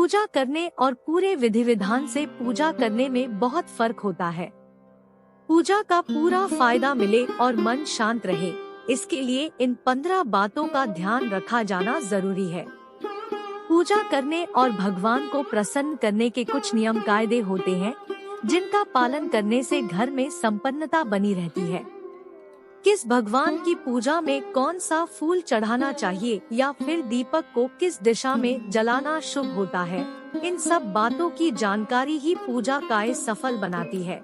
पूजा करने और पूरे विधि विधान से पूजा करने में बहुत फर्क होता है। पूजा का पूरा फायदा मिले और मन शांत रहे, इसके लिए इन 15 बातों का ध्यान रखा जाना जरूरी है। पूजा करने और भगवान को प्रसन्न करने के कुछ नियम कायदे होते हैं, जिनका पालन करने से घर में संपन्नता बनी रहती है। किस भगवान की पूजा में कौन सा फूल चढ़ाना चाहिए या फिर दीपक को किस दिशा में जलाना शुभ होता है, इन सब बातों की जानकारी ही पूजा का सफल बनाती है।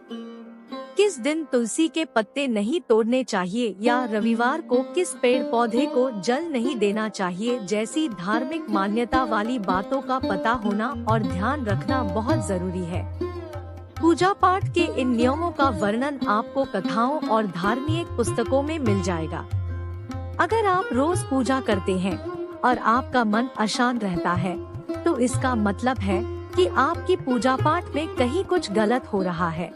किस दिन तुलसी के पत्ते नहीं तोड़ने चाहिए या रविवार को किस पेड़ पौधे को जल नहीं देना चाहिए जैसी धार्मिक मान्यता वाली बातों का पता होना और ध्यान रखना बहुत जरूरी है। पूजा पाठ के इन नियमों का वर्णन आपको कथाओं और धार्मिक पुस्तकों में मिल जाएगा। अगर आप रोज पूजा करते हैं और आपका मन अशांत रहता है, तो इसका मतलब है कि आपकी पूजा पाठ में कहीं कुछ गलत हो रहा है।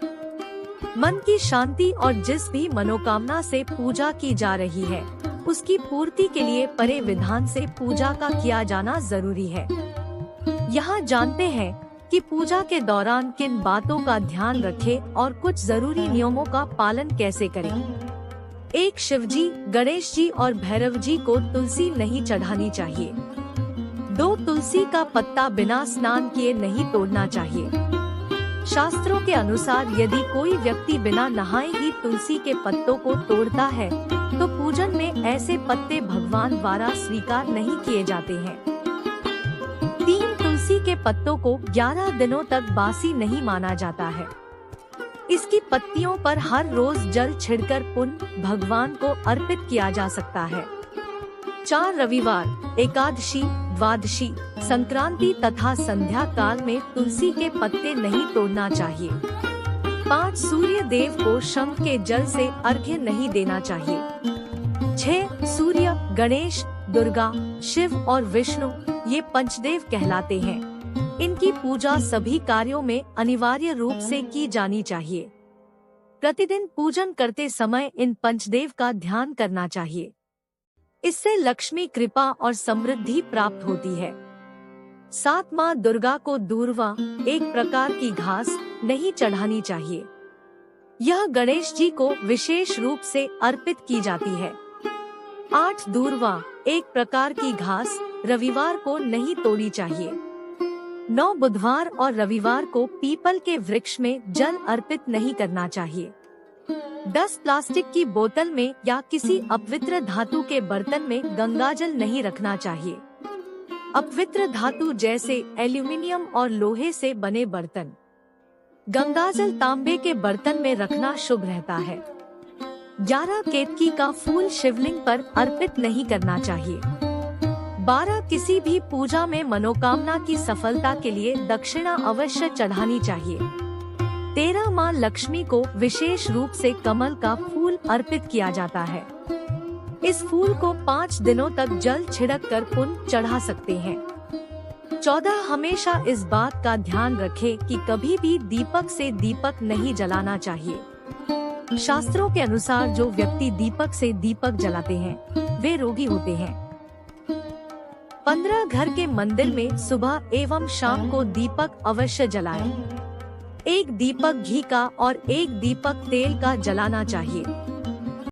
मन की शांति और जिस भी मनोकामना से पूजा की जा रही है, उसकी पूर्ति के लिए परे विधान से पूजा का किया जाना जरूरी है। यहाँ जानते हैं कि पूजा के दौरान किन बातों का ध्यान रखें और कुछ जरूरी नियमों का पालन कैसे करें। 1. शिवजी, गणेश जी और भैरव जी को तुलसी नहीं चढ़ानी चाहिए। 2. तुलसी का पत्ता बिना स्नान किए नहीं तोड़ना चाहिए। शास्त्रों के अनुसार यदि कोई व्यक्ति बिना नहाए ही तुलसी के पत्तों को तोड़ता है, तो पूजन में ऐसे पत्ते भगवान द्वारा स्वीकार नहीं किए जाते हैं। 3. तुलसी के पत्तों को 11 दिनों तक बासी नहीं माना जाता है। इसकी पत्तियों पर हर रोज जल छिड़कर पुण्य भगवान को अर्पित किया जा सकता है। 4. रविवार, एकादशी, द्वादशी, संक्रांति तथा संध्या काल में तुलसी के पत्ते नहीं तोड़ना चाहिए। 5. सूर्य देव को शंख के जल से अर्घ्य नहीं देना चाहिए। 6. सूर्य, गणेश, दुर्गा, शिव और विष्णु ये पंचदेव कहलाते हैं। इनकी पूजा सभी कार्यों में अनिवार्य रूप से की जानी चाहिए। प्रतिदिन पूजन करते समय इन पंचदेव का ध्यान करना चाहिए। इससे लक्ष्मी कृपा और समृद्धि प्राप्त होती है। 7. माँ दुर्गा को दूर्वा, एक प्रकार की घास, नहीं चढ़ानी चाहिए। यह गणेश जी को विशेष रूप से अर्पित की जाती है। 8. दूर्वा, एक प्रकार की घास, रविवार को नहीं तोड़ी चाहिए। 9. बुधवार और रविवार को पीपल के वृक्ष में जल अर्पित नहीं करना चाहिए। 10. प्लास्टिक की बोतल में या किसी अपवित्र धातु के बर्तन में गंगाजल नहीं रखना चाहिए। अपवित्र धातु जैसे एल्यूमिनियम और लोहे से बने बर्तन, गंगाजल तांबे के बर्तन में रखना शुभ रहता है। 11. केतकी का फूल शिवलिंग पर अर्पित नहीं करना चाहिए। 12. किसी भी पूजा में मनोकामना की सफलता के लिए दक्षिणा अवश्य चढ़ानी चाहिए। 13. माँ लक्ष्मी को विशेष रूप से कमल का फूल अर्पित किया जाता है। इस फूल को 5 दिनों तक जल छिड़क कर पुण्य चढ़ा सकते हैं। 14. हमेशा इस बात का ध्यान रखें कि कभी भी दीपक से दीपक नहीं जलाना चाहिए। शास्त्रों के अनुसार जो व्यक्ति दीपक से दीपक जलाते हैं, वे रोगी होते हैं। 15. घर के मंदिर में सुबह एवं शाम को दीपक अवश्य जलाएं। 1 दीपक घी का और 1 दीपक तेल का जलाना चाहिए।